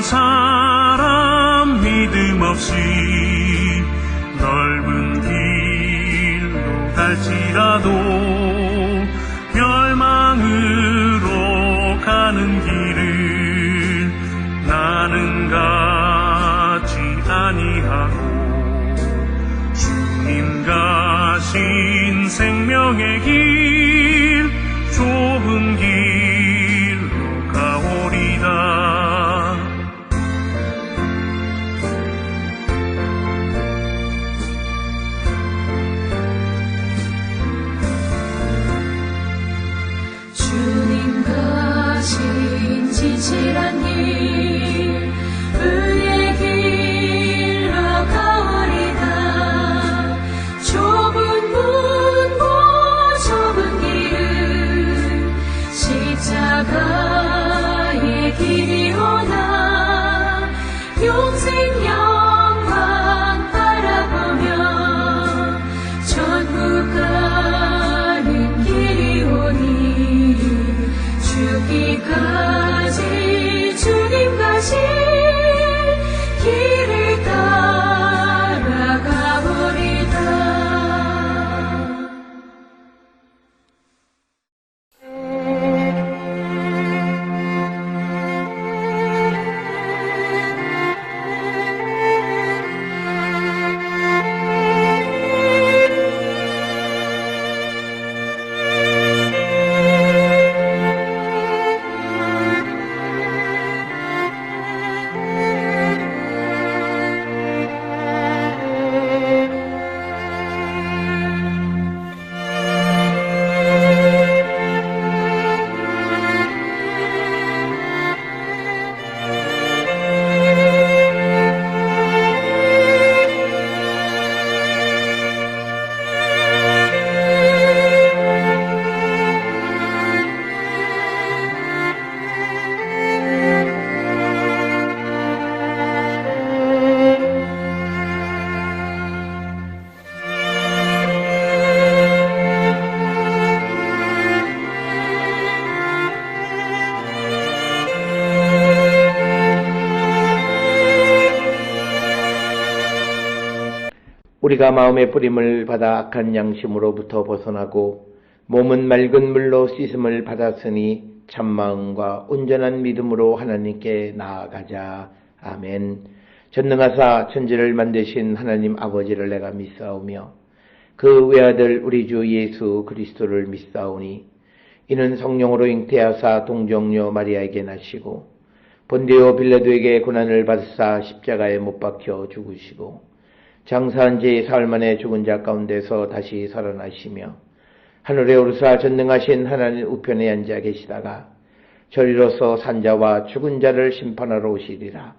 사람 믿음 없이 넓은 길로 갈지라도 멸망으로 가는 길을 나는 가지 아니하고 주님 가신 생명의 길 좁은 길로 가오리다. 주님 가신 진실한 길 의의 길로 가오리다. 좁은 문고 좁은 길은 십자가의 길이오나 영생 영광 바라보며 천국 가는 길이오니 죽기까지 주님 가신 길을 따라가보리다. 우리가 마음의 뿌림을 받아 악한 양심으로부터 벗어나고 몸은 맑은 물로 씻음을 받았으니 참마음과 온전한 믿음으로 하나님께 나아가자. 아멘. 전능하사 천지를 만드신 하나님 아버지를 내가 믿사오며 그 외아들 우리 주 예수 그리스도를 믿사오니 이는 성령으로 잉태하사 동정녀 마리아에게 나시고 본디오 빌라도에게 고난을 받으사 십자가에 못 박혀 죽으시고 장사한 지 사흘 만에 죽은 자 가운데서 다시 살아나시며 하늘에 오르사 전능하신 하나님 우편에 앉아 계시다가 저리로서 산자와 죽은 자를 심판하러 오시리라.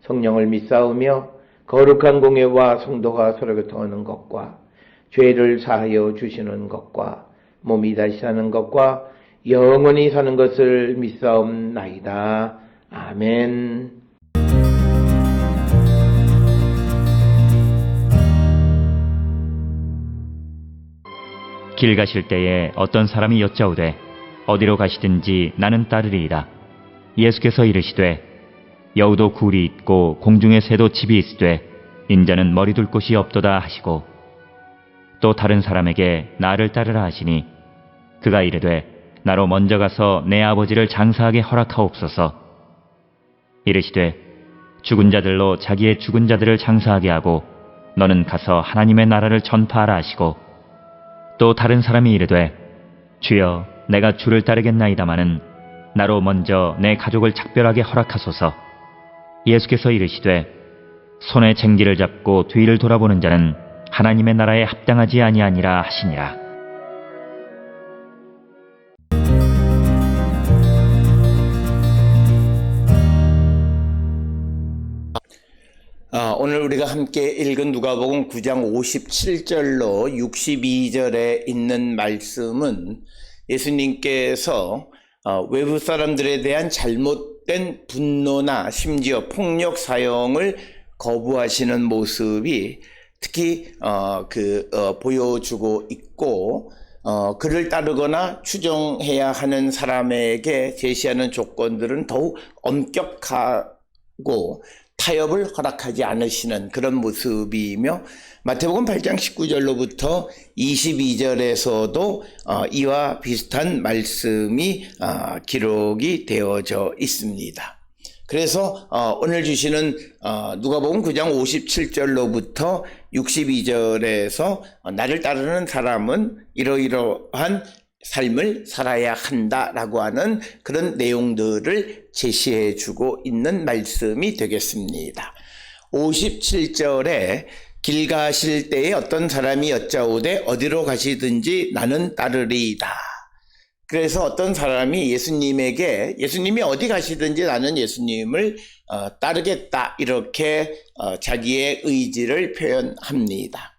성령을 믿사오며 거룩한 공예와 성도가 서로 교통하는 것과 죄를 사하여 주시는 것과 몸이 다시 사는 것과 영원히 사는 것을 믿사옵나이다. 아멘. 길 가실 때에 어떤 사람이 여짜오되 어디로 가시든지 나는 따르리이다. 예수께서 이르시되 여우도 굴이 있고 공중의 새도 집이 있으되 인자는 머리 둘 곳이 없도다 하시고 또 다른 사람에게 나를 따르라 하시니 그가 이르되 나로 먼저 가서 내 아버지를 장사하게 허락하옵소서. 이르시되 죽은 자들로 자기의 죽은 자들을 장사하게 하고 너는 가서 하나님의 나라를 전파하라 하시고 또 다른 사람이 이르되 주여 내가 주를 따르겠나이다마는 나로 먼저 내 가족을 작별하게 허락하소서. 예수께서 이르시되 손에 쟁기를 잡고 뒤를 돌아보는 자는 하나님의 나라에 합당하지 아니하니라 하시니라. 오늘 우리가 함께 읽은 누가복음 9장 57절로 62절에 있는 말씀은 예수님께서 외부 사람들에 대한 잘못된 분노나 심지어 폭력 사용을 거부하시는 모습이 특히 보여주고 있고 그를 따르거나 추종해야 하는 사람에게 제시하는 조건들은 더욱 엄격하게 하고 타협을 허락하지 않으시는 그런 모습이며 마태복음 8장 19절로부터 22절에서도 이와 비슷한 말씀이 기록이 되어져 있습니다. 그래서 오늘 주시는 누가복음 9장 57절로부터 62절에서 나를 따르는 사람은 이러이러한 삶을 살아야 한다라고 하는 그런 내용들을 제시해 주고 있는 말씀이 되겠습니다. 57절에 길 가실 때에 어떤 사람이 여짜오되 어디로 가시든지 나는 따르리이다. 그래서 어떤 사람이 예수님이 어디 가시든지 나는 예수님을 따르겠다 이렇게 자기의 의지를 표현합니다.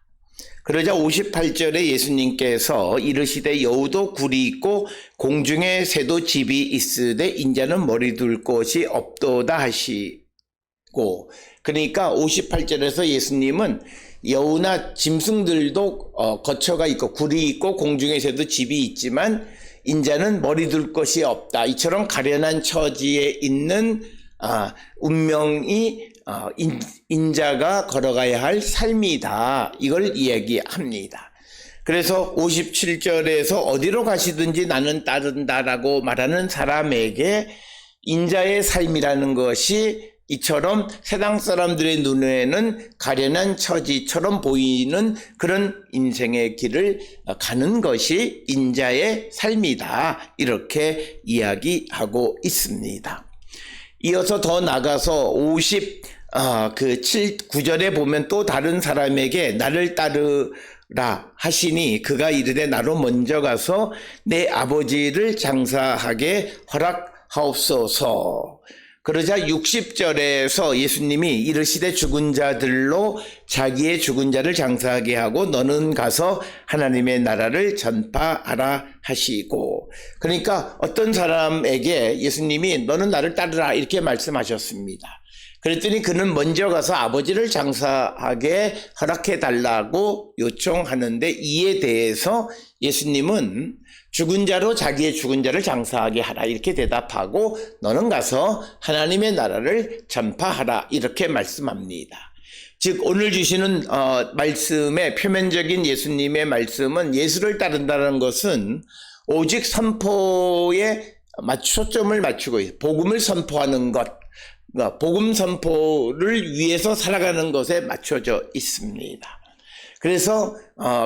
그러자 58절에 예수님께서 이르시되 여우도 굴이 있고 공중에 새도 집이 있으되 인자는 머리 둘 곳이 없도다 하시고, 그러니까 58절에서 예수님은 여우나 짐승들도 거처가 있고 굴이 있고 공중에 새도 집이 있지만 인자는 머리 둘 곳이 없다. 이처럼 가련한 처지에 있는 운명이 인자가 걸어가야 할 삶이다. 이걸 이야기합니다. 그래서 57절에서 어디로 가시든지 나는 따른다라고 말하는 사람에게 인자의 삶이라는 것이 이처럼 세상 사람들의 눈에는 가련한 처지처럼 보이는 그런 인생의 길을 가는 것이 인자의 삶이다. 이렇게 이야기하고 있습니다. 이어서 더 나가서 9절에 보면 또 다른 사람에게 나를 따르라 하시니 그가 이르되 나로 먼저 가서 내 아버지를 장사하게 허락하옵소서. 그러자 60절에서 예수님이 이르시되 죽은 자들로 자기의 죽은 자를 장사하게 하고 너는 가서 하나님의 나라를 전파하라 하시고, 그러니까 어떤 사람에게 예수님이 너는 나를 따르라 이렇게 말씀하셨습니다. 그랬더니 그는 먼저 가서 아버지를 장사하게 허락해 달라고 요청하는데 이에 대해서 예수님은 죽은 자로 자기의 죽은 자를 장사하게 하라 이렇게 대답하고 너는 가서 하나님의 나라를 전파하라 이렇게 말씀합니다. 즉 오늘 주시는 말씀의 표면적인 예수님의 말씀은 예수를 따른다는 것은 오직 선포에 초점을 맞추고 있어요. 복음을 선포하는 것, 복음 선포를 위해서 살아가는 것에 맞춰져 있습니다. 그래서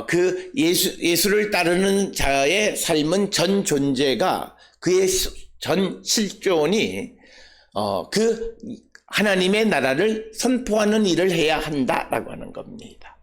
그 예수를 따르는 자의 삶은 전 존재가 그의 전 실존이 그 하나님의 나라를 선포하는 일을 해야 한다라고 하는 겁니다.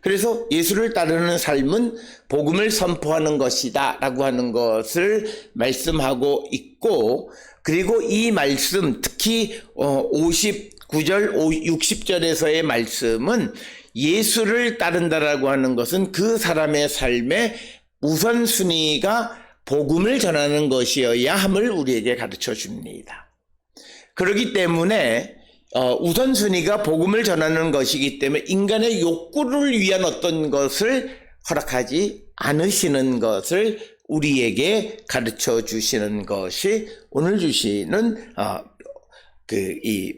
그래서 예수를 따르는 삶은 복음을 선포하는 것이다 라고 하는 것을 말씀하고 있고, 그리고 이 말씀 특히 59절 60절에서의 말씀은 예수를 따른다라고 하는 것은 그 사람의 삶의 우선순위가 복음을 전하는 것이어야 함을 우리에게 가르쳐 줍니다. 그렇기 때문에 우선순위가 복음을 전하는 것이기 때문에 인간의 욕구를 위한 어떤 것을 허락하지 않으시는 것을 우리에게 가르쳐 주시는 것이 오늘 주시는 이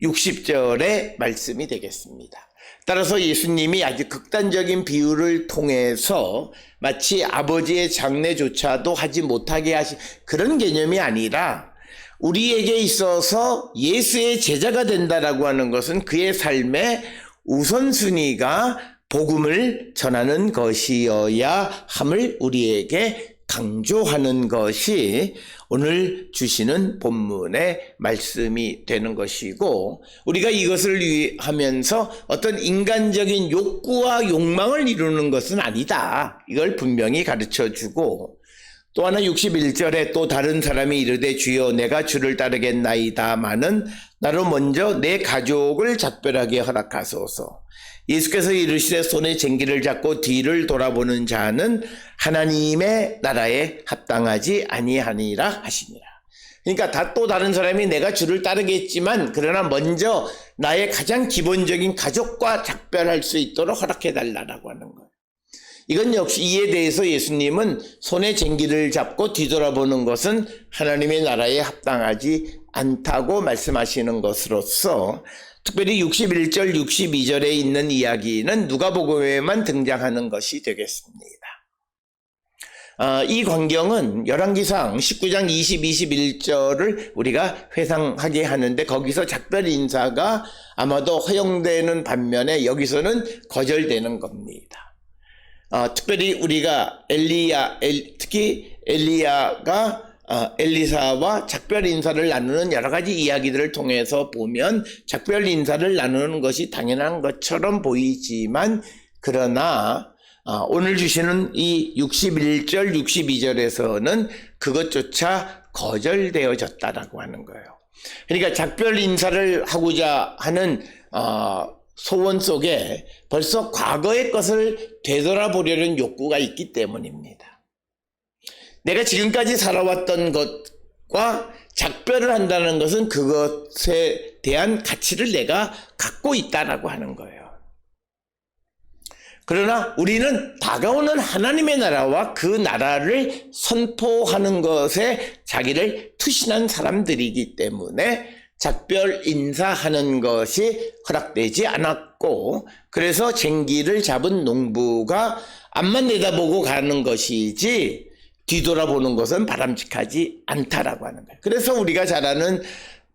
60절의 말씀이 되겠습니다. 따라서 예수님이 아주 극단적인 비유를 통해서 마치 아버지의 장례조차도 하지 못하게 하신 그런 개념이 아니라 우리에게 있어서 예수의 제자가 된다라고 하는 것은 그의 삶의 우선순위가 복음을 전하는 것이어야 함을 우리에게 강조하는 것이 오늘 주시는 본문의 말씀이 되는 것이고, 우리가 이것을 하면서 어떤 인간적인 욕구와 욕망을 이루는 것은 아니다. 이걸 분명히 가르쳐주고, 또 하나 61절에 또 다른 사람이 이르되 주여 내가 주를 따르겠나이다마는 나로 먼저 내 가족을 작별하게 허락하소서. 예수께서 이르시되 손에 쟁기를 잡고 뒤를 돌아보는 자는 하나님의 나라에 합당하지 아니하니라 하시니라. 그러니까 또 다른 사람이 내가 주를 따르겠지만 그러나 먼저 나의 가장 기본적인 가족과 작별할 수 있도록 허락해달라고 하는 거예요. 이건 역시 이에 대해서 예수님은 손에 쟁기를 잡고 뒤돌아보는 것은 하나님의 나라에 합당하지 않다고 말씀하시는 것으로서 특별히 61절, 62절에 있는 이야기는 누가복음에만 등장하는 것이 되겠습니다. 이 광경은 열왕기상 19장 20, 21절을 우리가 회상하게 하는데 거기서 작별 인사가 아마도 허용되는 반면에 여기서는 거절되는 겁니다. 특별히 우리가 특히 엘리야가 엘리사와 작별 인사를 나누는 여러 가지 이야기들을 통해서 보면 작별 인사를 나누는 것이 당연한 것처럼 보이지만 그러나 오늘 주시는 이 61절, 62절에서는 그것조차 거절되어졌다라고 하는 거예요. 그러니까 작별 인사를 하고자 하는 소원 속에 벌써 과거의 것을 되돌아보려는 욕구가 있기 때문입니다. 내가 지금까지 살아왔던 것과 작별을 한다는 것은 그것에 대한 가치를 내가 갖고 있다라고 하는 거예요. 그러나 우리는 다가오는 하나님의 나라와 그 나라를 선포하는 것에 자기를 투신한 사람들이기 때문에 작별 인사하는 것이 허락되지 않았고 그래서 쟁기를 잡은 농부가 앞만 내다보고 가는 것이지 뒤돌아보는 것은 바람직하지 않다라고 하는 거예요. 그래서 우리가 잘 아는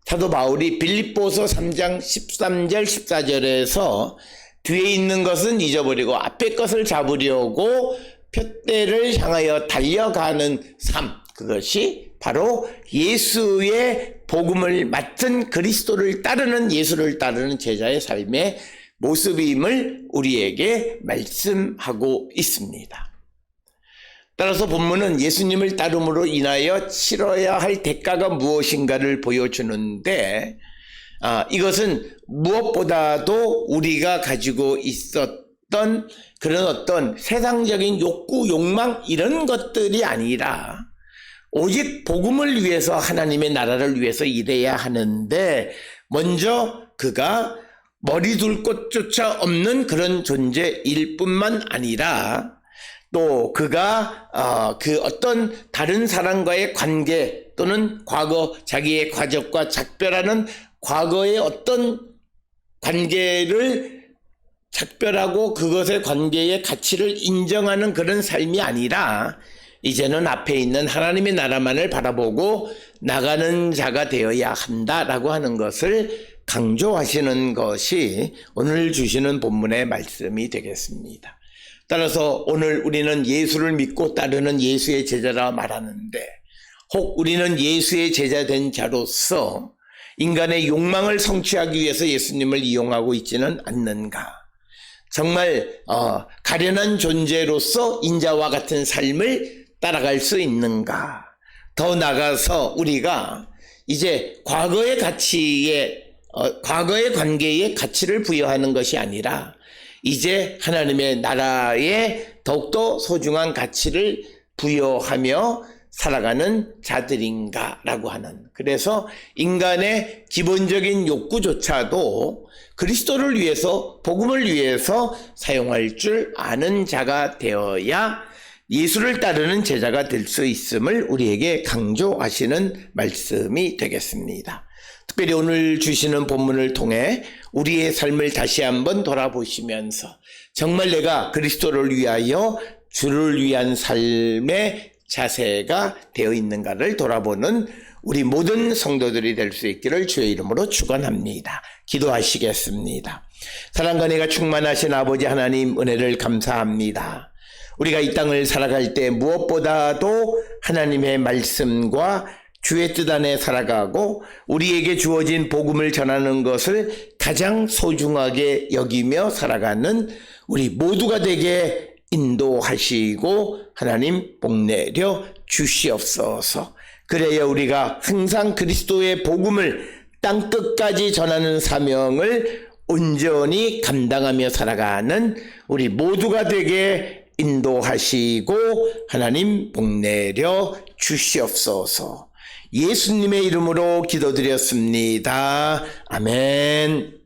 사도 바울이 빌립보서 3장 13절 14절에서 뒤에 있는 것은 잊어버리고 앞에 것을 잡으려고 푯대를 향하여 달려가는 삶, 그것이 바로 예수의 복음을 맡은 그리스도를 따르는 예수를 따르는 제자의 삶의 모습임을 우리에게 말씀하고 있습니다. 따라서 본문은 예수님을 따름으로 인하여 치러야 할 대가가 무엇인가를 보여주는데 이것은 무엇보다도 우리가 가지고 있었던 그런 어떤 세상적인 욕구, 욕망 이런 것들이 아니라 오직 복음을 위해서 하나님의 나라를 위해서 일해야 하는데 먼저 그가 머리 둘 곳조차 없는 그런 존재일 뿐만 아니라 또 그가 그 어떤 다른 사람과의 관계 또는 과거 자기의 가족과 작별하는 과거의 어떤 관계를 작별하고 그것의 관계의 가치를 인정하는 그런 삶이 아니라 이제는 앞에 있는 하나님의 나라만을 바라보고 나가는 자가 되어야 한다라고 하는 것을 강조하시는 것이 오늘 주시는 본문의 말씀이 되겠습니다. 따라서 오늘 우리는 예수를 믿고 따르는 예수의 제자라 말하는데 혹 우리는 예수의 제자된 자로서 인간의 욕망을 성취하기 위해서 예수님을 이용하고 있지는 않는가? 정말 가련한 존재로서 인자와 같은 삶을 따라갈 수 있는가? 더 나아가서 우리가 이제 과거의 관계에 가치를 부여하는 것이 아니라 이제 하나님의 나라에 더욱더 소중한 가치를 부여하며 살아가는 자들인가라고 하는, 그래서 인간의 기본적인 욕구조차도 그리스도를 위해서 복음을 위해서 사용할 줄 아는 자가 되어야 예수를 따르는 제자가 될 수 있음을 우리에게 강조하시는 말씀이 되겠습니다. 특별히 오늘 주시는 본문을 통해 우리의 삶을 다시 한번 돌아보시면서 정말 내가 그리스도를 위하여 주를 위한 삶의 자세가 되어 있는가를 돌아보는 우리 모든 성도들이 될 수 있기를 주의 이름으로 축원합니다. 기도하시겠습니다. 사랑과 은혜가 충만하신 아버지 하나님, 은혜를 감사합니다. 우리가 이 땅을 살아갈 때 무엇보다도 하나님의 말씀과 주의 뜻 안에 살아가고 우리에게 주어진 복음을 전하는 것을 가장 소중하게 여기며 살아가는 우리 모두가 되게 인도하시고 하나님 복내려 주시옵소서. 그래야 우리가 항상 그리스도의 복음을 땅끝까지 전하는 사명을 온전히 감당하며 살아가는 우리 모두가 되게 인도하시고 하나님 복내려 주시옵소서. 예수님의 이름으로 기도드렸습니다. 아멘.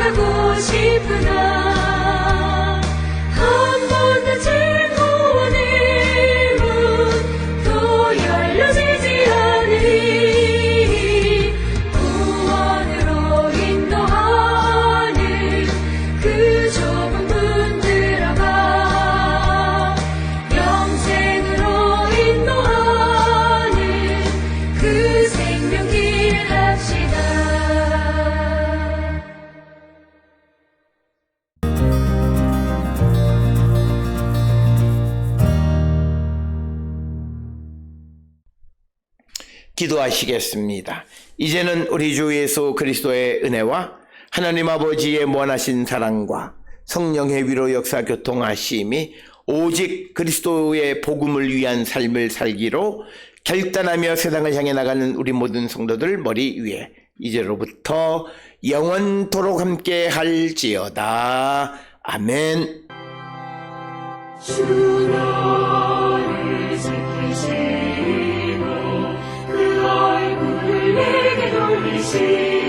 나가고 싶으나 한 번 닫힌 구원의 문 또 열려지지 않으니 구원으로 인도하는 그 좁은 문 들어가 영생으로 인도하는 그 생명길 갑시다. 기도하시겠습니다. 이제는 우리 주 예수 그리스도의 은혜와 하나님 아버지의 무한하신 사랑과 성령의 위로 역사 교통하심이 오직 그리스도의 복음을 위한 삶을 살기로 결단하며 세상을 향해 나가는 우리 모든 성도들 머리 위에 이제로부터 영원토록 함께 할지어다. 아멘. 주 너를 지키시고 그 얼굴을 내게 돌리시고